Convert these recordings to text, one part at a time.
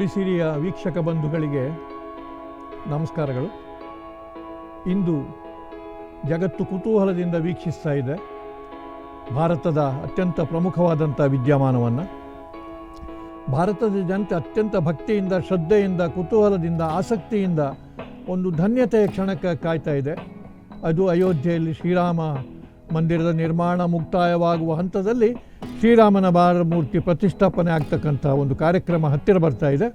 ನುಡಿಸಿರಿಯ ವೀಕ್ಷಕ ಬಂಧುಗಳಿಗೆ ನಮಸ್ಕಾರಗಳು. ಇಂದು ಜಗತ್ತು ಕುತೂಹಲದಿಂದ ವೀಕ್ಷಿಸ್ತಾ ಇದೆ ಭಾರತದ ಅತ್ಯಂತ ಪ್ರಮುಖವಾದಂಥ ವಿದ್ಯಮಾನವನ್ನು. ಭಾರತದ ಜನತೆ ಅತ್ಯಂತ ಭಕ್ತಿಯಿಂದ, ಶ್ರದ್ಧೆಯಿಂದ, ಕುತೂಹಲದಿಂದ, ಆಸಕ್ತಿಯಿಂದ ಒಂದು ಧನ್ಯತೆಯ ಕ್ಷಣಕ್ಕೆ ಕಾಯ್ತಾ ಇದೆ. ಅದು ಅಯೋಧ್ಯೆಯಲ್ಲಿ ಶ್ರೀರಾಮ ಮಂದಿರದ ನಿರ್ಮಾಣ ಮುಕ್ತಾಯವಾಗುವ ಹಂತದಲ್ಲಿ ಶ್ರೀರಾಮನ ಮೂರ್ತಿ ಪ್ರತಿಷ್ಠಾಪನೆ ಆಗ್ತಕ್ಕಂಥ ಒಂದು ಕಾರ್ಯಕ್ರಮ ಹತ್ತಿರ ಬರ್ತಾ ಇದೆ.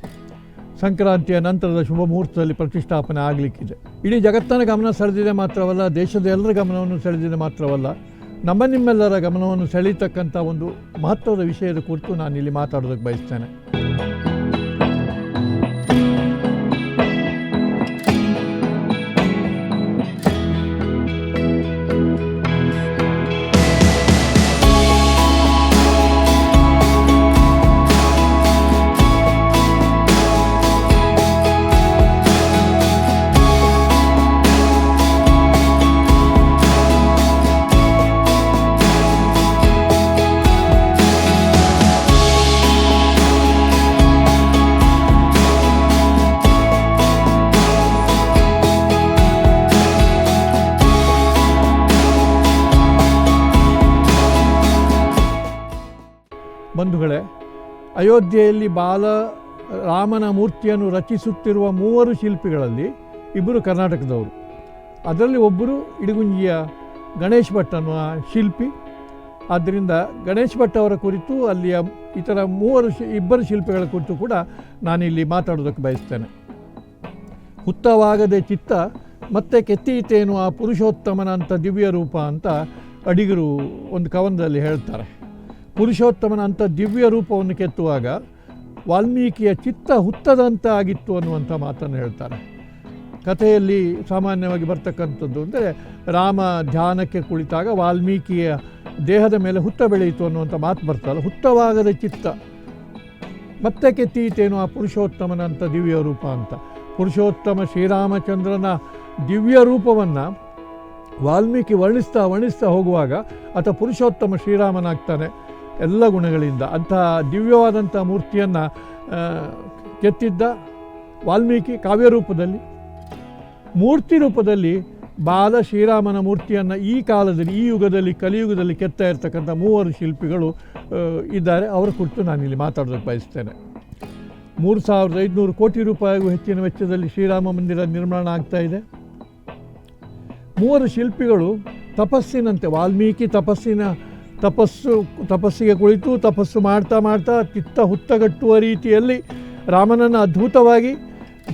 ಸಂಕ್ರಾಂತಿಯ ನಂತರದ ಶುಭ ಮುಹೂರ್ತದಲ್ಲಿ ಪ್ರತಿಷ್ಠಾಪನೆ ಆಗಲಿಕ್ಕಿದೆ. ಇಡೀ ಜಗತ್ತನ ಗಮನ ಸೆಳೆದಿದೆ ಮಾತ್ರವಲ್ಲ, ದೇಶದ ಎಲ್ಲರ ಗಮನವನ್ನು ಸೆಳೆದಿದೆ ಮಾತ್ರವಲ್ಲ, ನಿಮ್ಮೆಲ್ಲರ ಗಮನವನ್ನು ಸೆಳೀತಕ್ಕಂಥ ಒಂದು ಮಹತ್ವದ ವಿಷಯದ ಕುರಿತು ನಾನಿಲ್ಲಿ ಮಾತಾಡೋದಕ್ಕೆ ಬಯಸ್ತೇನೆ. ಬಂಧುಗಳೇ, ಅಯೋಧ್ಯೆಯಲ್ಲಿ ರಾಮನ ಮೂರ್ತಿಯನ್ನು ರಚಿಸುತ್ತಿರುವ 3 ಶಿಲ್ಪಿಗಳಲ್ಲಿ ಇಬ್ಬರು ಕರ್ನಾಟಕದವರು. ಅದರಲ್ಲಿ ಒಬ್ಬರು ಇಡಗುಂಜಿಯ ಗಣೇಶ್ ಭಟ್ ಅನ್ನುವ ಶಿಲ್ಪಿ. ಆದ್ದರಿಂದ ಗಣೇಶ್ ಭಟ್ ಅವರ ಕುರಿತು, ಅಲ್ಲಿಯ ಇತರ ಇಬ್ಬರು ಶಿಲ್ಪಿಗಳ ಕುರಿತು ಕೂಡ ನಾನಿಲ್ಲಿ ಮಾತಾಡೋದಕ್ಕೆ ಬಯಸ್ತೇನೆ. ಹುತ್ತವಾಗದೆ ಚಿತ್ತ ಮತ್ತೆ ಕೆತ್ತೀತೇನು ಆ ಪುರುಷೋತ್ತಮನಂಥ ದಿವ್ಯ ರೂಪ ಅಂತ ಅಡಿಗರು ಒಂದು ಕವನದಲ್ಲಿ ಹೇಳ್ತಾರೆ. ಪುರುಷೋತ್ತಮನ ಅಂಥ ದಿವ್ಯ ರೂಪವನ್ನು ಕೆತ್ತುವಾಗ ವಾಲ್ಮೀಕಿಯ ಚಿತ್ತ ಹುತ್ತದಂತ ಆಗಿತ್ತು ಅನ್ನುವಂಥ ಮಾತನ್ನು ಹೇಳ್ತಾರೆ. ಕಥೆಯಲ್ಲಿ ಸಾಮಾನ್ಯವಾಗಿ ಬರ್ತಕ್ಕಂಥದ್ದು ಅಂದರೆ, ರಾಮ ಧ್ಯಾನಕ್ಕೆ ಕುಳಿತಾಗ ವಾಲ್ಮೀಕಿಯ ದೇಹದ ಮೇಲೆ ಹುತ್ತ ಬೆಳೆಯಿತು ಅನ್ನುವಂಥ ಮಾತು ಬರ್ತಲ್ಲ. ಹುತ್ತವಾಗದ ಚಿತ್ತ ಮತ್ತೆ ಕೆತ್ತೀತೇನು ಆ ಪುರುಷೋತ್ತಮನಂಥ ದಿವ್ಯ ರೂಪ ಅಂತ. ಪುರುಷೋತ್ತಮ ಶ್ರೀರಾಮಚಂದ್ರನ ದಿವ್ಯ ರೂಪವನ್ನು ವಾಲ್ಮೀಕಿ ವರ್ಣಿಸ್ತಾ ಹೋಗುವಾಗ ಆತ ಪುರುಷೋತ್ತಮ ಶ್ರೀರಾಮನಾಗ್ತಾನೆ ಎಲ್ಲ ಗುಣಗಳಿಂದ. ಅಂಥ ದಿವ್ಯವಾದಂಥ ಮೂರ್ತಿಯನ್ನು ಕೆತ್ತಿದ್ದ ವಾಲ್ಮೀಕಿ ಕಾವ್ಯರೂಪದಲ್ಲಿ, ಮೂರ್ತಿ ರೂಪದಲ್ಲಿ ಶ್ರೀರಾಮನ ಮೂರ್ತಿಯನ್ನು ಈ ಕಾಲದಲ್ಲಿ, ಈ ಯುಗದಲ್ಲಿ, ಕಲಿಯುಗದಲ್ಲಿ ಕೆತ್ತಾ ಇರ್ತಕ್ಕಂಥ 3 ಶಿಲ್ಪಿಗಳು ಇದ್ದಾರೆ. ಅವರ ಕುರಿತು ನಾನಿಲ್ಲಿ ಮಾತಾಡೋದಕ್ಕೆ ಬಯಸ್ತೇನೆ. 3500 ಕೋಟಿ ರೂಪಾಯಿಗೂ ಹೆಚ್ಚಿನ ವೆಚ್ಚದಲ್ಲಿ ಶ್ರೀರಾಮ ಮಂದಿರ ನಿರ್ಮಾಣ ಆಗ್ತಾ ಇದೆ. 3 ಶಿಲ್ಪಿಗಳು ತಪಸ್ಸಿನಂತೆ, ವಾಲ್ಮೀಕಿ ತಪಸ್ಸಿಗೆ ಕುಳಿತು ತಪಸ್ಸು ಮಾಡ್ತಾ ಚಿತ್ತ ಹುತ್ತಗಟ್ಟುವ ರೀತಿಯಲ್ಲಿ ರಾಮನನ್ನು ಅದ್ಭುತವಾಗಿ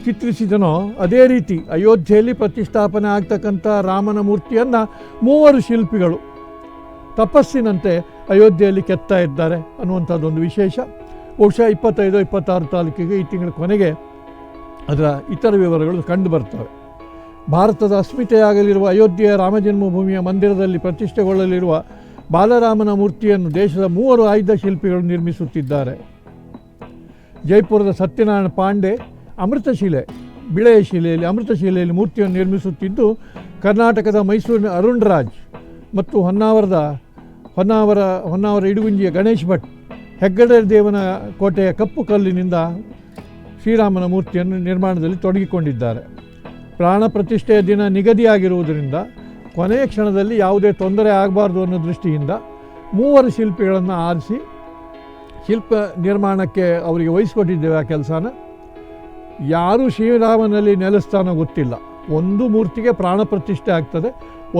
ಚಿತ್ರಿಸಿದನೋ, ಅದೇ ರೀತಿ ಅಯೋಧ್ಯೆಯಲ್ಲಿ ಪ್ರತಿಷ್ಠಾಪನೆ ಆಗ್ತಕ್ಕಂಥ ರಾಮನ ಮೂರ್ತಿಯನ್ನು 3 ಶಿಲ್ಪಿಗಳು ತಪಸ್ಸಿನಂತೆ ಅಯೋಧ್ಯೆಯಲ್ಲಿ ಕೆತ್ತಾ ಇದ್ದಾರೆ ಅನ್ನುವಂಥದ್ದೊಂದು ವಿಶೇಷ. ಬಹುಶಃ 25-26 ತಾರೀಕಿಗೆ, ಈ ತಿಂಗಳ ಕೊನೆಗೆ ಅದರ ಇತರ ವಿವರಗಳು ಕಂಡು ಬರ್ತವೆ. ಭಾರತದ ಅಸ್ಮಿತೆಯಾಗಲಿರುವ ಅಯೋಧ್ಯೆಯ ರಾಮಜನ್ಮಭೂಮಿಯ ಮಂದಿರದಲ್ಲಿ ಪ್ರತಿಷ್ಠೆಗೊಳ್ಳಲಿರುವ ಬಾಲರಾಮನ ಮೂರ್ತಿಯನ್ನು ದೇಶದ 3 ಆಯ್ದ ಶಿಲ್ಪಿಗಳು ನಿರ್ಮಿಸುತ್ತಿದ್ದಾರೆ. ಜೈಪುರದ ಸತ್ಯನಾರಾಯಣ ಪಾಂಡೆ ಬಿಳೆಯ ಶಿಲೆಯಲ್ಲಿ ಅಮೃತಶಿಲೆಯಲ್ಲಿ ಮೂರ್ತಿಯನ್ನು ನಿರ್ಮಿಸುತ್ತಿದ್ದು, ಕರ್ನಾಟಕದ ಮೈಸೂರಿನ ಅರುಣ್ ರಾಜ್ ಮತ್ತು ಹೊನ್ನಾವರ ಇಡಗುಂಜಿಯ ಗಣೇಶ್ ಭಟ್ ಹೆಗ್ಗಡೆ ದೇವನ ಕೋಟೆಯ ಕಪ್ಪು ಕಲ್ಲಿನಿಂದ ಶ್ರೀರಾಮನ ಮೂರ್ತಿಯನ್ನು ನಿರ್ಮಾಣದಲ್ಲಿ ತೊಡಗಿಕೊಂಡಿದ್ದಾರೆ. ಪ್ರಾಣ ಪ್ರತಿಷ್ಠೆಯ ದಿನ ನಿಗದಿಯಾಗಿರುವುದರಿಂದ ಕೊನೆಯ ಕ್ಷಣದಲ್ಲಿ ಯಾವುದೇ ತೊಂದರೆ ಆಗಬಾರ್ದು ಅನ್ನೋ ದೃಷ್ಟಿಯಿಂದ 3 ಶಿಲ್ಪಿಗಳನ್ನು ಆರಿಸಿ ಶಿಲ್ಪ ನಿರ್ಮಾಣಕ್ಕೆ ಅವರಿಗೆ ವಹಿಸಿಕೊಟ್ಟಿದ್ದೇವೆ ಆ ಕೆಲಸನ. ಯಾರು ಶ್ರೀರಾಮನಲ್ಲಿ ನೆಲೆಸ್ತಾನೋ ಗೊತ್ತಿಲ್ಲ. ಒಂದು ಮೂರ್ತಿಗೆ ಪ್ರಾಣ ಪ್ರತಿಷ್ಠೆ ಆಗ್ತದೆ,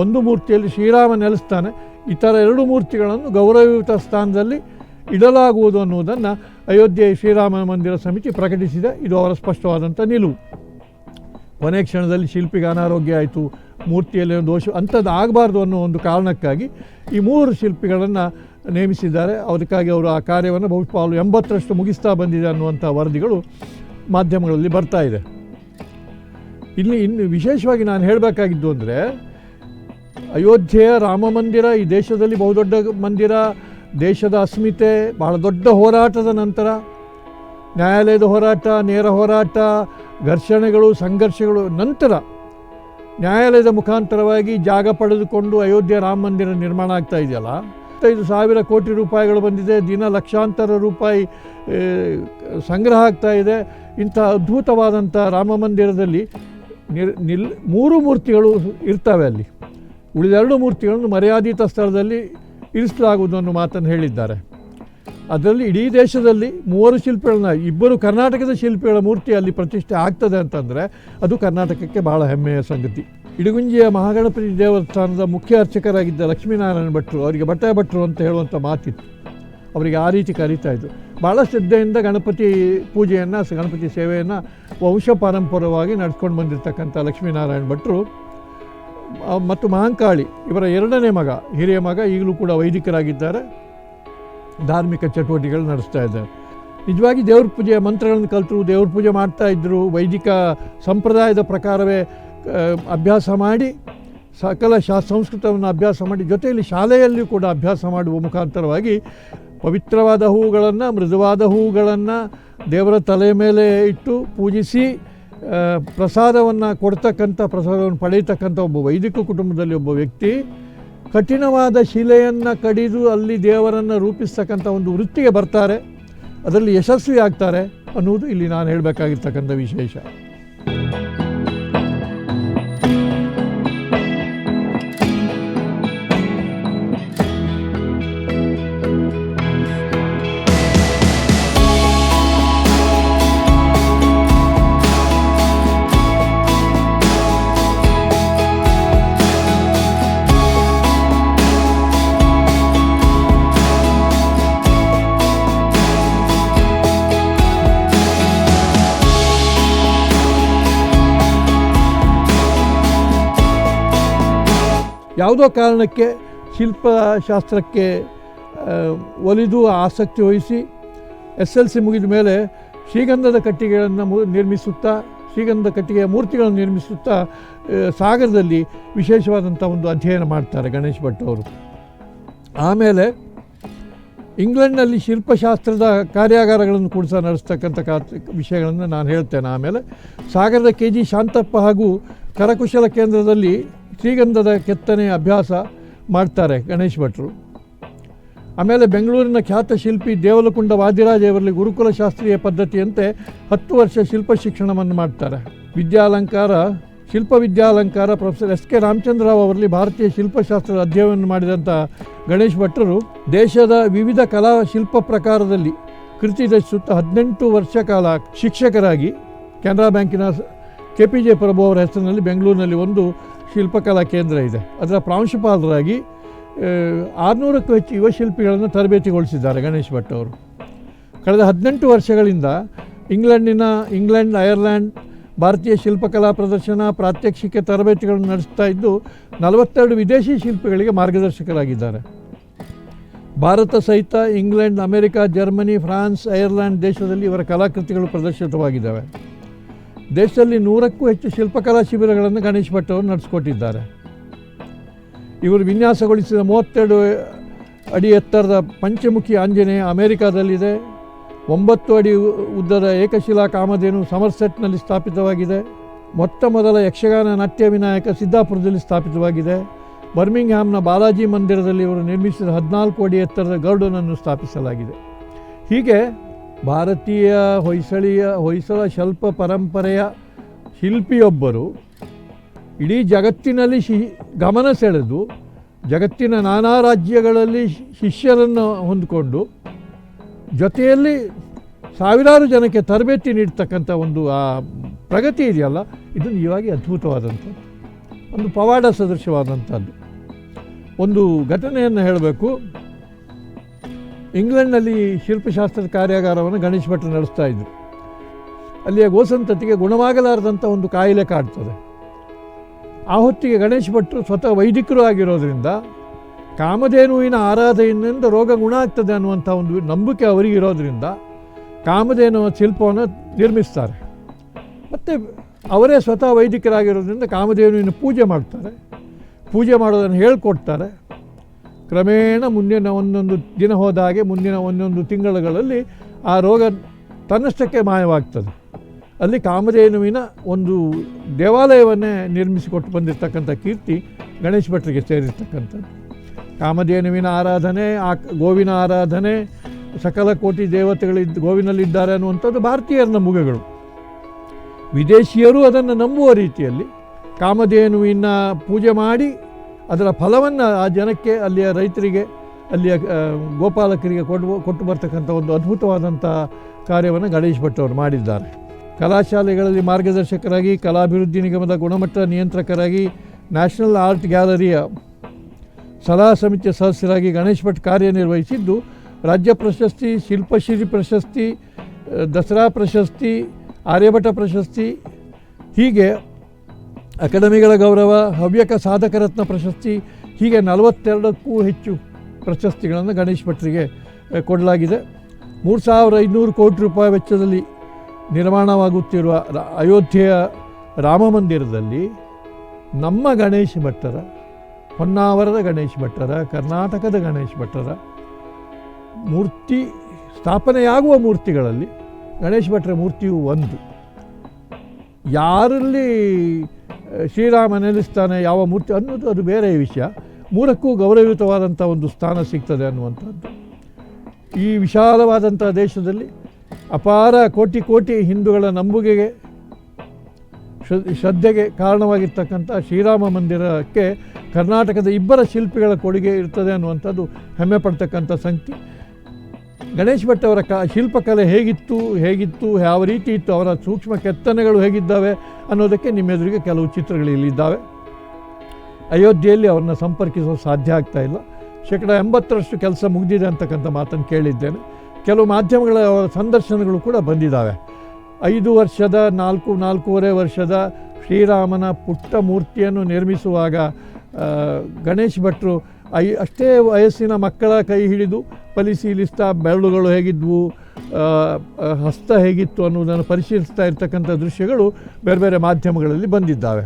ಒಂದು ಮೂರ್ತಿಯಲ್ಲಿ ಶ್ರೀರಾಮ ನೆಲೆಸ್ತಾನೆ, ಇತರ 2 ಮೂರ್ತಿಗಳನ್ನು ಗೌರವಯುತ ಸ್ಥಾನದಲ್ಲಿ ಇಡಲಾಗುವುದು ಅನ್ನುವುದನ್ನು ಅಯೋಧ್ಯೆ ಶ್ರೀರಾಮ ಮಂದಿರ ಸಮಿತಿ ಪ್ರಕಟಿಸಿದೆ. ಇದು ಅವರ ಸ್ಪಷ್ಟವಾದಂಥ ನಿಲುವು. ಕೊನೆಯ ಕ್ಷಣದಲ್ಲಿ ಶಿಲ್ಪಿಗೆ ಅನಾರೋಗ್ಯ ಆಯಿತು, ಮೂರ್ತಿಯಲ್ಲಿ ದೋಷ ಅಂಥದ್ದು ಆಗಬಾರ್ದು ಅನ್ನೋ ಒಂದು ಕಾರಣಕ್ಕಾಗಿ ಈ 3 ಶಿಲ್ಪಿಗಳನ್ನು ನೇಮಿಸಿದ್ದಾರೆ. ಅದಕ್ಕಾಗಿ ಅವರು ಆ ಕಾರ್ಯವನ್ನು ಬಹುಶಃ 80ರಷ್ಟು ಮುಗಿಸ್ತಾ ಬಂದಿದೆ ಅನ್ನುವಂಥ ವರದಿಗಳು ಮಾಧ್ಯಮಗಳಲ್ಲಿ ಬರ್ತಾ ಇದೆ. ಇನ್ನು ವಿಶೇಷವಾಗಿ ನಾನು ಹೇಳಬೇಕಾಗಿದ್ದು ಅಂದರೆ, ಅಯೋಧ್ಯೆಯ ರಾಮ ಮಂದಿರ ಈ ದೇಶದಲ್ಲಿ ಬಹುದೊಡ್ಡ ಮಂದಿರ, ದೇಶದ ಅಸ್ಮಿತೆ, ಬಹಳ ದೊಡ್ಡ ಹೋರಾಟದ ನಂತರ, ನ್ಯಾಯಾಲಯದ ಹೋರಾಟ, ನೇರ ಹೋರಾಟ, ಘರ್ಷಣೆಗಳು, ಸಂಘರ್ಷಗಳು ನಂತರ ನ್ಯಾಯಾಲಯದ ಮುಖಾಂತರವಾಗಿ ಜಾಗ ಪಡೆದುಕೊಂಡು ಅಯೋಧ್ಯೆ ರಾಮ ಮಂದಿರ ನಿರ್ಮಾಣ ಆಗ್ತಾ ಇದೆಯಲ್ಲ, 25,000 ಕೋಟಿ ರೂಪಾಯಿಗಳು ಬಂದಿದೆ, ದಿನ ಲಕ್ಷಾಂತರ ರೂಪಾಯಿ ಸಂಗ್ರಹ ಆಗ್ತಾ ಇದೆ. ಇಂಥ ಅದ್ಭುತವಾದಂಥ ರಾಮ ಮಂದಿರದಲ್ಲಿ 3 ಮೂರ್ತಿಗಳು ಇರ್ತವೆ. ಅಲ್ಲಿ ಉಳಿದ 2 ಮೂರ್ತಿಗಳನ್ನು ಮರ್ಯಾದಿತ ಸ್ಥಳದಲ್ಲಿ ಇರಿಸಲಾಗುವುದು ಅನ್ನೋ ಮಾತನ್ನು ಹೇಳಿದ್ದಾರೆ. ಅದರಲ್ಲಿ ಇಡೀ ದೇಶದಲ್ಲಿ 3 ಶಿಲ್ಪಿಗಳನ್ನ, 2 ಕರ್ನಾಟಕದ ಶಿಲ್ಪಿಗಳ ಮೂರ್ತಿ ಅಲ್ಲಿ ಪ್ರತಿಷ್ಠೆ ಆಗ್ತದೆ ಅಂತಂದರೆ ಅದು ಕರ್ನಾಟಕಕ್ಕೆ ಭಾಳ ಹೆಮ್ಮೆಯ ಸಂಗತಿ. ಇಡಗುಂಜಿಯ ಮಹಾಗಣಪತಿ ದೇವಸ್ಥಾನದ ಮುಖ್ಯ ಅರ್ಚಕರಾಗಿದ್ದ ಲಕ್ಷ್ಮೀನಾರಾಯಣ ಭಟ್ರು, ಅವರಿಗೆ ಬಟ್ಟೆ ಭಟ್ರು ಅಂತ ಹೇಳುವಂಥ ಮಾತಿತ್ತು. ಅವರಿಗೆ ಆ ರೀತಿ ಕರೀತಾ ಇದ್ರು. ಭಾಳ ಶ್ರದ್ಧೆಯಿಂದ ಗಣಪತಿ ಪೂಜೆಯನ್ನು, ಗಣಪತಿ ಸೇವೆಯನ್ನು ವಂಶ ಪಾರಂಪರ್ಯವಾಗಿ ನಡೆಸ್ಕೊಂಡು ಬಂದಿರತಕ್ಕಂಥ ಲಕ್ಷ್ಮೀನಾರಾಯಣ ಭಟ್ರು ಮತ್ತು ಮಹಾಂಕಾಳಿ ಇವರ 2ನೇ ಮಗ, ಹಿರಿಯ ಮಗ ಈಗಲೂ ಕೂಡ ವೈದಿಕರಾಗಿದ್ದಾರೆ, ಧಾರ್ಮಿಕ ಚಟುವಟಿಕೆಗಳು ನಡೆಸ್ತಾ ಇದ್ದಾರೆ. ನಿಜವಾಗಿ ದೇವ್ರ ಪೂಜೆಯ ಮಂತ್ರಗಳನ್ನು ಕಲಿತರು, ದೇವ್ರ ಪೂಜೆ ಮಾಡ್ತಾ ಇದ್ದರು, ವೈದಿಕ ಸಂಪ್ರದಾಯದ ಪ್ರಕಾರವೇ ಅಭ್ಯಾಸ ಮಾಡಿ ಸಕಲ ಸಂಸ್ಕೃತವನ್ನು ಅಭ್ಯಾಸ ಮಾಡಿ, ಜೊತೆಯಲ್ಲಿ ಶಾಲೆಯಲ್ಲಿಯೂ ಕೂಡ ಅಭ್ಯಾಸ ಮಾಡುವ ಮುಖಾಂತರವಾಗಿ ಪವಿತ್ರವಾದ ಹೂವುಗಳನ್ನು, ಮೃದುವಾದ ಹೂವುಗಳನ್ನು ದೇವರ ತಲೆಯ ಮೇಲೆ ಇಟ್ಟು ಪೂಜಿಸಿ ಪ್ರಸಾದವನ್ನು ಪ್ರಸಾದವನ್ನು ಪಡೆಯತಕ್ಕಂಥ ಒಬ್ಬ ವೈದಿಕ ಕುಟುಂಬದಲ್ಲಿ ಒಬ್ಬ ವ್ಯಕ್ತಿ ಕಠಿಣವಾದ ಶಿಲೆಯನ್ನು ಕಡಿದು ಅಲ್ಲಿ ದೇವರನ್ನು ರೂಪಿಸ್ತಕ್ಕಂಥ ಒಂದು ವೃತ್ತಿಗೆ ಬರ್ತಾರೆ, ಅದರಲ್ಲಿ ಯಶಸ್ವಿ ಆಗ್ತಾರೆ ಅನ್ನುವುದು ಇಲ್ಲಿ ನಾನು ಹೇಳಬೇಕಾಗಿರ್ತಕ್ಕಂಥ ವಿಶೇಷ. ಯಾವುದೋ ಕಾರಣಕ್ಕೆ ಶಿಲ್ಪಶಾಸ್ತ್ರಕ್ಕೆ ಒಲಿದು ಆಸಕ್ತಿ ವಹಿಸಿ SLC ಮುಗಿದ ಮೇಲೆ ಶ್ರೀಗಂಧದ ಕಟ್ಟಿಗೆಗಳನ್ನು ನಿರ್ಮಿಸುತ್ತಾ, ಶ್ರೀಗಂಧದ ಕಟ್ಟಿಗೆಯ ಮೂರ್ತಿಗಳನ್ನು ನಿರ್ಮಿಸುತ್ತಾ ಸಾಗರದಲ್ಲಿ ವಿಶೇಷವಾದಂಥ ಒಂದು ಅಧ್ಯಯನ ಮಾಡ್ತಾರೆ ಗಣೇಶ್ ಭಟ್ ಅವರು. ಆಮೇಲೆ ಇಂಗ್ಲೆಂಡ್ನಲ್ಲಿ ಶಿಲ್ಪಶಾಸ್ತ್ರದ ಕಾರ್ಯಾಗಾರಗಳನ್ನು ಕೂಡ ಸಹ ನಡೆಸ್ತಕ್ಕಂಥ ವಿಷಯಗಳನ್ನು ನಾನು ಹೇಳ್ತೇನೆ. ಆಮೇಲೆ ಸಾಗರದ KG ಶಾಂತಪ್ಪ ಹಾಗೂ ಕರಕುಶಲ ಕೇಂದ್ರದಲ್ಲಿ ಶ್ರೀಗಂಧದ ಕೆತ್ತನೆ ಅಭ್ಯಾಸ ಮಾಡ್ತಾರೆ ಗಣೇಶ್ ಭಟ್ರು. ಆಮೇಲೆ ಬೆಂಗಳೂರಿನ ಖ್ಯಾತ ಶಿಲ್ಪಿ ದೇವಲಕುಂಡ ವಾದಿರಾಜ ಅವರಲ್ಲಿ ಗುರುಕುಲ ಶಾಸ್ತ್ರೀಯ ಪದ್ಧತಿಯಂತೆ 10 ವರ್ಷ ಶಿಲ್ಪ ಶಿಕ್ಷಣವನ್ನು ಮಾಡ್ತಾರೆ. ಶಿಲ್ಪ ವಿದ್ಯಾಲಂಕಾರ ಪ್ರೊಫೆಸರ್ SK ರಾಮಚಂದ್ರರಾವ್ ಅವರಲ್ಲಿ ಭಾರತೀಯ ಶಿಲ್ಪಶಾಸ್ತ್ರದ ಅಧ್ಯಯನವನ್ನು ಮಾಡಿದಂಥ ಗಣೇಶ್ ಭಟ್ರು ದೇಶದ ವಿವಿಧ ಕಲಾ ಶಿಲ್ಪ ಪ್ರಕಾರದಲ್ಲಿ ಕೃತಿ ರಚಿಸುತ್ತಾ 18 ವರ್ಷ ಕಾಲ ಶಿಕ್ಷಕರಾಗಿ ಕೆನರಾ ಬ್ಯಾಂಕಿನ KPJ ಪ್ರಭು ಅವರ ಹೆಸರಿನಲ್ಲಿ ಬೆಂಗಳೂರಿನಲ್ಲಿ ಒಂದು ಶಿಲ್ಪಕಲಾ ಕೇಂದ್ರ ಇದೆ, ಅದರ ಪ್ರಾಂಶುಪಾಲರಾಗಿ 600ಕ್ಕೂ ಹೆಚ್ಚು ಯುವ ಶಿಲ್ಪಿಗಳನ್ನು ತರಬೇತಿಗೊಳಿಸಿದ್ದಾರೆ ಗಣೇಶ್ ಭಟ್ ಅವರು. ಕಳೆದ 18 ವರ್ಷಗಳಿಂದ ಇಂಗ್ಲೆಂಡ್, ಐರ್ಲೆಂಡ್ ಭಾರತೀಯ ಶಿಲ್ಪಕಲಾ ಪ್ರದರ್ಶನ, ಪ್ರಾತ್ಯಕ್ಷಿಕೆ ತರಬೇತಿಗಳನ್ನು ನಡೆಸ್ತಾ ಇದ್ದು 42 ವಿದೇಶಿ ಶಿಲ್ಪಿಗಳಿಗೆ ಮಾರ್ಗದರ್ಶಕರಾಗಿದ್ದಾರೆ. ಭಾರತ ಸಹಿತ England, America, Germany, France, Ireland ದೇಶದಲ್ಲಿ ಇವರ ಕಲಾಕೃತಿಗಳು ಪ್ರದರ್ಶಿತವಾಗಿದ್ದಾವೆ. ದೇಶದಲ್ಲಿ 100ಕ್ಕೂ ಹೆಚ್ಚು ಶಿಲ್ಪಕಲಾ ಶಿಬಿರಗಳನ್ನು ಗಣೇಶ್ ಭಟ್ ಅವರು ನಡೆಸಿಕೊಟ್ಟಿದ್ದಾರೆ. ಇವರು ವಿನ್ಯಾಸಗೊಳಿಸಿದ 32 ಅಡಿ ಎತ್ತರದ ಪಂಚಮುಖಿ ಆಂಜನೇಯ ಅಮೆರಿಕಾದಲ್ಲಿದೆ. 9 ಅಡಿ ಉದ್ದದ ಏಕಶಿಲಾ ಕಾಮಧೇನು ಸಮರ್ಸೆಟ್ನಲ್ಲಿ ಸ್ಥಾಪಿತವಾಗಿದೆ. ಮೊತ್ತ ಮೊದಲ ಯಕ್ಷಗಾನ ನಾಟ್ಯ ವಿನಾಯಕ ಸಿದ್ದಾಪುರದಲ್ಲಿ ಸ್ಥಾಪಿತವಾಗಿದೆ. ಬರ್ಮಿಂಗ್ಹ್ಯಾಮ್ನ ಬಾಲಾಜಿ ಮಂದಿರದಲ್ಲಿ ಇವರು ನಿರ್ಮಿಸಿದ 14 ಅಡಿ ಎತ್ತರದ ಗರುಡನನ್ನು ಸ್ಥಾಪಿಸಲಾಗಿದೆ. ಹೀಗೆ ಭಾರತೀಯ ಹೊಯ್ಸಳ ಶಿಲ್ಪ ಪರಂಪರೆಯ ಶಿಲ್ಪಿಯೊಬ್ಬರು ಇಡೀ ಜಗತ್ತಿನಲ್ಲಿ ಗಮನ ಸೆಳೆದು ಜಗತ್ತಿನ ನಾನಾ ರಾಜ್ಯಗಳಲ್ಲಿ ಶಿಷ್ಯರನ್ನು ಹೊಂದಿಕೊಂಡು ಜೊತೆಯಲ್ಲಿ ಸಾವಿರಾರು ಜನಕ್ಕೆ ತರಬೇತಿ ನೀಡ್ತಕ್ಕಂಥ ಒಂದು ಆ ಪ್ರಗತಿ ಇದೆಯಲ್ಲ, ಇದು ನಿಜವಾಗಿ ಅದ್ಭುತವಾದಂಥದ್ದು, ಒಂದು ಪವಾಡ ಸದೃಶವಾದಂಥದ್ದು. ಒಂದು ಘಟನೆಯನ್ನು ಹೇಳಬೇಕು. ಇಂಗ್ಲೆಂಡ್ನಲ್ಲಿ ಶಿಲ್ಪಶಾಸ್ತ್ರದ ಕಾರ್ಯಾಗಾರವನ್ನು ಗಣೇಶ್ ಭಟ್ರು ನಡೆಸ್ತಾ ಇದ್ದರು. ಅಲ್ಲಿಯ ಗೋಸಂತತಿಗೆ ಗುಣವಾಗಲಾರದಂಥ ಒಂದು ಕಾಯಿಲೆ ಕಾಡ್ತದೆ. ಆ ಹೊತ್ತಿಗೆ ಗಣೇಶ್ ಭಟ್ರು ಸ್ವತಃ ವೈದಿಕರು ಆಗಿರೋದ್ರಿಂದ ಕಾಮಧೇನುವಿನ ಆರಾಧನೆಯಿಂದ ರೋಗ ಗುಣ ಆಗ್ತದೆ ಅನ್ನುವಂಥ ಒಂದು ನಂಬಿಕೆ ಅವರಿಗಿರೋದ್ರಿಂದ ಕಾಮಧೇನುವ ಶಿಲ್ಪವನ್ನು ನಿರ್ಮಿಸ್ತಾರೆ. ಮತ್ತು ಅವರೇ ಸ್ವತಃ ವೈದಿಕರಾಗಿರೋದ್ರಿಂದ ಕಾಮಧೇನುವಿನ ಪೂಜೆ ಮಾಡ್ತಾರೆ. ಪೂಜೆ ಮಾಡೋದನ್ನು ಹೇಳ್ಕೊಡ್ತಾರೆ. ಕ್ರಮೇಣ ಮುಂದಿನ ಒಂದೊಂದು ದಿನ ಹೋದ ಹಾಗೆ ಮುಂದಿನ ಒಂದೊಂದು ತಿಂಗಳುಗಳಲ್ಲಿ ಆ ರೋಗ ತನ್ನಷ್ಟಕ್ಕೆ ಮಾಯವಾಗ್ತದೆ. ಅಲ್ಲಿ ಕಾಮಧೇನುವಿನ ಒಂದು ದೇವಾಲಯವನ್ನೇ ನಿರ್ಮಿಸಿಕೊಟ್ಟು ಬಂದಿರತಕ್ಕಂಥ ಕೀರ್ತಿ ಗಣೇಶ್ ಭಟ್ರಿಗೆ ಸೇರಿರ್ತಕ್ಕಂಥದ್ದು. ಕಾಮಧೇನುವಿನ ಆರಾಧನೆ, ಗೋವಿನ ಆರಾಧನೆ, ಸಕಲ ಕೋಟಿ ದೇವತೆಗಳಿದ್ದು ಗೋವಿನಲ್ಲಿದ್ದಾರೆ ಅನ್ನುವಂಥದ್ದು ಭಾರತೀಯರ ನಂಬುಗೆಗಳು. ವಿದೇಶಿಯರು ಅದನ್ನು ನಂಬುವ ರೀತಿಯಲ್ಲಿ ಕಾಮಧೇನುವಿನ ಪೂಜೆ ಮಾಡಿ ಅದರ ಫಲವನ್ನು ಆ ಜನಕ್ಕೆ, ಅಲ್ಲಿಯ ರೈತರಿಗೆ, ಅಲ್ಲಿಯ ಗೋಪಾಲಕರಿಗೆ ಕೊಟ್ಟು ಬರ್ತಕ್ಕಂಥ ಒಂದು ಅದ್ಭುತವಾದಂಥ ಕಾರ್ಯವನ್ನು ಗಣೇಶ್ ಭಟ್ ಅವರು ಮಾಡಿದ್ದಾರೆ. ಕಲಾಶಾಲೆಗಳಲ್ಲಿ ಮಾರ್ಗದರ್ಶಕರಾಗಿ, ಕಲಾಭಿವೃದ್ಧಿ ನಿಗಮದ ಗುಣಮಟ್ಟ ನಿಯಂತ್ರಕರಾಗಿ, ನ್ಯಾಷನಲ್ ಆರ್ಟ್ ಗ್ಯಾಲರಿಯ ಸಲಹಾ ಸಮಿತಿಯ ಸದಸ್ಯರಾಗಿ ಗಣೇಶ್ ಭಟ್ ಕಾರ್ಯನಿರ್ವಹಿಸಿದ್ದು ರಾಜ್ಯ ಪ್ರಶಸ್ತಿ, ಶಿಲ್ಪಶ್ರೀ ಪ್ರಶಸ್ತಿ, ದಸರಾ ಪ್ರಶಸ್ತಿ, ಆರ್ಯಭಟ ಪ್ರಶಸ್ತಿ, ಹೀಗೆ ಅಕಾಡೆಮಿಗಳ ಗೌರವ, ಹವ್ಯಕ ಸಾಧಕರತ್ನ ಪ್ರಶಸ್ತಿ, ಹೀಗೆ 42ಕ್ಕೂ ಹೆಚ್ಚು ಪ್ರಶಸ್ತಿಗಳನ್ನು ಗಣೇಶ್ ಭಟ್ರಿಗೆ ಕೊಡಲಾಗಿದೆ. 3500 ಕೋಟಿ ರೂಪಾಯಿ ವೆಚ್ಚದಲ್ಲಿ ನಿರ್ಮಾಣವಾಗುತ್ತಿರುವ ಅಯೋಧ್ಯೆಯ ರಾಮ ಮಂದಿರದಲ್ಲಿ ನಮ್ಮ ಗಣೇಶ್ ಭಟ್ಟರ, ಹೊನ್ನಾವರದ ಗಣೇಶ್ ಭಟ್ಟರ, ಕರ್ನಾಟಕದ ಗಣೇಶ್ ಭಟ್ಟರ ಮೂರ್ತಿ ಸ್ಥಾಪನೆಯಾಗುವ ಮೂರ್ತಿಗಳಲ್ಲಿ ಗಣೇಶ್ ಭಟ್ಟರ ಮೂರ್ತಿಯು ಒಂದು. ಯಾರಲ್ಲಿ ಶ್ರೀರಾಮ ನೆಲೆಸ್ತಾನೆ, ಯಾವ ಮೂರ್ತಿ ಅನ್ನೋದು ಅದು ಬೇರೆ ವಿಷಯ. ಮೂರಕ್ಕೂ ಗೌರವಯುತವಾದಂಥ ಒಂದು ಸ್ಥಾನ ಸಿಗ್ತದೆ ಅನ್ನುವಂಥದ್ದು. ಈ ವಿಶಾಲವಾದಂಥ ದೇಶದಲ್ಲಿ ಅಪಾರ ಕೋಟಿ ಕೋಟಿ ಹಿಂದೂಗಳ ನಂಬುಗೆಗೆ, ಶ್ರದ್ಧೆಗೆ ಕಾರಣವಾಗಿರ್ತಕ್ಕಂಥ ಶ್ರೀರಾಮ ಮಂದಿರಕ್ಕೆ ಕರ್ನಾಟಕದ ಇಬ್ಬರ ಶಿಲ್ಪಿಗಳ ಕೊಡುಗೆ ಇರ್ತದೆ ಅನ್ನುವಂಥದ್ದು ಹೆಮ್ಮೆ ಪಡ್ತಕ್ಕಂಥ ಸಂಗತಿ. ಗಣೇಶ್ ಭಟ್ ಅವರ ಶಿಲ್ಪಕಲೆ ಹೇಗಿತ್ತು, ಯಾವ ರೀತಿ ಇತ್ತು, ಅವರ ಸೂಕ್ಷ್ಮ ಕೆತ್ತನೆಗಳು ಹೇಗಿದ್ದಾವೆ ಅನ್ನೋದಕ್ಕೆ ನಿಮ್ಮೆದುರಿಗೆ ಕೆಲವು ಚಿತ್ರಗಳು ಇಲ್ಲಿದ್ದಾವೆ. ಅಯೋಧ್ಯೆಯಲ್ಲಿ ಅವ್ರನ್ನ ಸಂಪರ್ಕಿಸಲು ಸಾಧ್ಯ ಆಗ್ತಾ ಇಲ್ಲ. 80% ಕೆಲಸ ಮುಗಿದಿದೆ ಅಂತಕ್ಕಂಥ ಮಾತನ್ನು ಕೇಳಿದ್ದೇನೆ. ಕೆಲವು ಮಾಧ್ಯಮಗಳ ಅವರ ಸಂದರ್ಶನಗಳು ಕೂಡ ಬಂದಿದ್ದಾವೆ. 5 ವರ್ಷದ 4.5 ವರ್ಷದ ಶ್ರೀರಾಮನ ಪುಟ್ಟ ಮೂರ್ತಿಯನ್ನು ನಿರ್ಮಿಸುವಾಗ ಗಣೇಶ್ ಭಟ್ರು ಅಷ್ಟೇ ವಯಸ್ಸಿನ ಮಕ್ಕಳ ಕೈ ಹಿಡಿದು ಪರಿಶೀಲಿಸ್ತಾ, ಬೆರಳುಗಳು ಹೇಗಿದ್ವು, ಹಸ್ತ ಹೇಗಿತ್ತು ಅನ್ನೋದನ್ನು ಪರಿಶೀಲಿಸ್ತಾ ಇರ್ತಕ್ಕಂಥ ದೃಶ್ಯಗಳು ಬೇರೆ ಬೇರೆ ಮಾಧ್ಯಮಗಳಲ್ಲಿ ಬಂದಿದ್ದಾವೆ.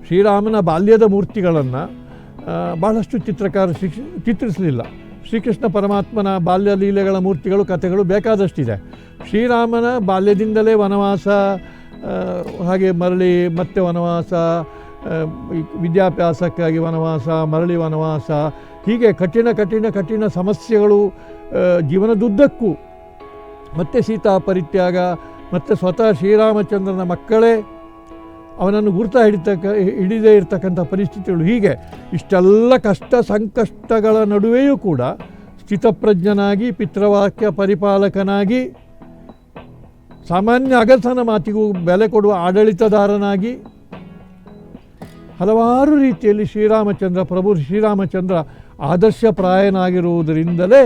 ಶ್ರೀರಾಮನ ಬಾಲ್ಯದ ಮೂರ್ತಿಗಳನ್ನು ಬಹಳಷ್ಟು ಚಿತ್ರಕಾರರು ಚಿತ್ರಿಸಲಿಲ್ಲ. ಶ್ರೀಕೃಷ್ಣ ಪರಮಾತ್ಮನ ಬಾಲ್ಯ ಲೀಲೆಗಳ ಮೂರ್ತಿಗಳು, ಕಥೆಗಳು ಬೇಕಾದಷ್ಟಿದೆ. ಶ್ರೀರಾಮನ ಬಾಲ್ಯದಿಂದಲೇ ವನವಾಸ, ಹಾಗೆ ಮರಳಿ ಮತ್ತೆ ವನವಾಸ, ವಿದ್ಯಾಭ್ಯಾಸಕ್ಕಾಗಿ ವನವಾಸ, ಮರಳಿ ವನವಾಸ, ಹೀಗೆ ಕಠಿಣ ಸಮಸ್ಯೆಗಳು ಜೀವನದುದ್ದಕ್ಕೂ, ಮತ್ತು ಸೀತಾ ಪರಿತ್ಯಾಗ, ಮತ್ತು ಸ್ವತಃ ಶ್ರೀರಾಮಚಂದ್ರನ ಮಕ್ಕಳೇ ಅವನನ್ನು ಹಿಡಿದೇ ಇರತಕ್ಕಂಥ ಪರಿಸ್ಥಿತಿಗಳು, ಹೀಗೆ ಇಷ್ಟೆಲ್ಲ ಕಷ್ಟ ಸಂಕಷ್ಟಗಳ ನಡುವೆಯೂ ಕೂಡ ಸ್ಥಿತಪ್ರಜ್ಞನಾಗಿ, ಪಿತೃವಾಕ್ಯ ಪರಿಪಾಲಕನಾಗಿ, ಸಾಮಾನ್ಯ ಅಗಸನ ಮಾತಿಗೂ ಬೆಲೆ ಕೊಡುವ ಆಡಳಿತದಾರನಾಗಿ, ಹಲವಾರು ರೀತಿಯಲ್ಲಿ ಪ್ರಭು ಶ್ರೀರಾಮಚಂದ್ರ ಆದರ್ಶಪ್ರಾಯನಾಗಿರುವುದರಿಂದಲೇ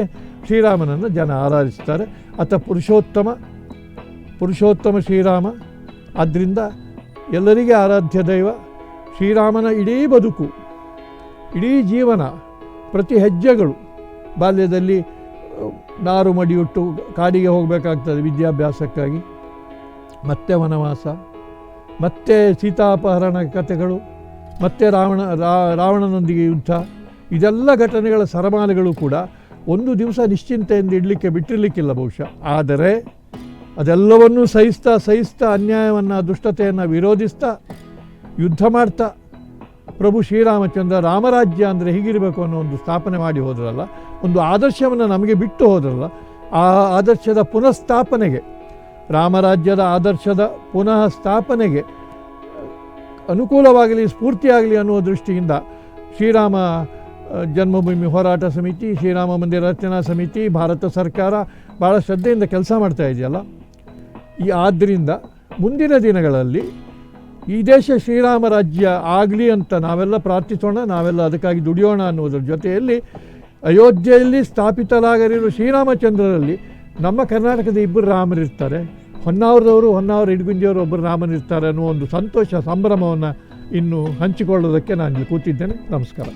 ಶ್ರೀರಾಮನನ್ನು ಜನ ಆರಾಧಿಸ್ತಾರೆ. ಆತ ಪುರುಷೋತ್ತಮ ಶ್ರೀರಾಮ. ಆದ್ದರಿಂದ ಎಲ್ಲರಿಗೆ ಆರಾಧ್ಯ ದೈವ. ಶ್ರೀರಾಮನ ಇಡೀ ಬದುಕು, ಇಡೀ ಜೀವನ, ಪ್ರತಿ ಹೆಜ್ಜೆಗಳು, ಬಾಲ್ಯದಲ್ಲಿ ನಾರು ಮಡಿಯುಟ್ಟು ಕಾಡಿಗೆ ಹೋಗಬೇಕಾಗ್ತದೆ ವಿದ್ಯಾಭ್ಯಾಸಕ್ಕಾಗಿ, ಮತ್ತೆ ವನವಾಸ, ಮತ್ತೆ ಸೀತಾಪಹರಣ ಕಥೆಗಳು, ಮತ್ತೆ ರಾವಣನೊಂದಿಗೆ ಯುದ್ಧ, ಇದೆಲ್ಲ ಘಟನೆಗಳ ಸರಮಾಲೆಗಳು ಕೂಡ ಒಂದು ದಿವಸ ನಿಶ್ಚಿಂತೆಯಿಂದ ಇಡಲಿಕ್ಕೆ ಬಿಟ್ಟಿರಲಿಕ್ಕಿಲ್ಲ ಬಹುಶಃ. ಆದರೆ ಅದೆಲ್ಲವನ್ನೂ ಸಹಿಸ್ತಾ ಅನ್ಯಾಯವನ್ನು, ದುಷ್ಟತೆಯನ್ನು ವಿರೋಧಿಸ್ತಾ, ಯುದ್ಧ ಮಾಡ್ತಾ ಪ್ರಭು ಶ್ರೀರಾಮಚಂದ್ರ ರಾಮರಾಜ್ಯ ಅಂದರೆ ಹೀಗಿರಬೇಕು ಅನ್ನೋ ಒಂದು ಸ್ಥಾಪನೆ ಮಾಡಿ ಹೋದ್ರಲ್ಲ, ಒಂದು ಆದರ್ಶವನ್ನು ನಮಗೆ ಬಿಟ್ಟು ಹೋದ್ರಲ್ಲ, ಆ ಆದರ್ಶದ ಪುನಃಸ್ಥಾಪನೆಗೆ, ರಾಮರಾಜ್ಯದ ಆದರ್ಶದ ಪುನಃ ಸ್ಥಾಪನೆಗೆ ಅನುಕೂಲವಾಗಲಿ, ಸ್ಫೂರ್ತಿಯಾಗಲಿ ಅನ್ನುವ ದೃಷ್ಟಿಯಿಂದ ಶ್ರೀರಾಮ ಜನ್ಮಭೂಮಿ ಹೋರಾಟ ಸಮಿತಿ, ಶ್ರೀರಾಮ ಮಂದಿರ ರಚನಾ ಸಮಿತಿ, ಭಾರತ ಸರ್ಕಾರ ಭಾಳ ಶ್ರದ್ಧೆಯಿಂದ ಕೆಲಸ ಮಾಡ್ತಾ ಇದೆಯಲ್ಲ. ಆದ್ದರಿಂದ ಮುಂದಿನ ದಿನಗಳಲ್ಲಿ ಈ ದೇಶ ಶ್ರೀರಾಮ ರಾಜ್ಯ ಆಗಲಿ ಅಂತ ನಾವೆಲ್ಲ ಪ್ರಾರ್ಥಿಸೋಣ, ನಾವೆಲ್ಲ ಅದಕ್ಕಾಗಿ ದುಡಿಯೋಣ ಅನ್ನೋದ್ರ ಜೊತೆಯಲ್ಲಿ ಅಯೋಧ್ಯೆಯಲ್ಲಿ ಸ್ಥಾಪಿತರಾಗಲಿರುವ ಶ್ರೀರಾಮಚಂದ್ರರಲ್ಲಿ ನಮ್ಮ ಕರ್ನಾಟಕದ ಇಬ್ಬರು ರಾಮರಿರ್ತಾರೆ, ಹೊನ್ನಾವರ ಇಡಗುಂಜಿಯವರು ಒಬ್ಬರು ರಾಮನಿರ್ತಾರೆ ಅನ್ನೋ ಒಂದು ಸಂತೋಷ, ಸಂಭ್ರಮವನ್ನು ಇನ್ನು ಹಂಚಿಕೊಳ್ಳೋದಕ್ಕೆ ನಾನು ಇಲ್ಲಿ ಕೂತಿದ್ದೇನೆ. ನಮಸ್ಕಾರ.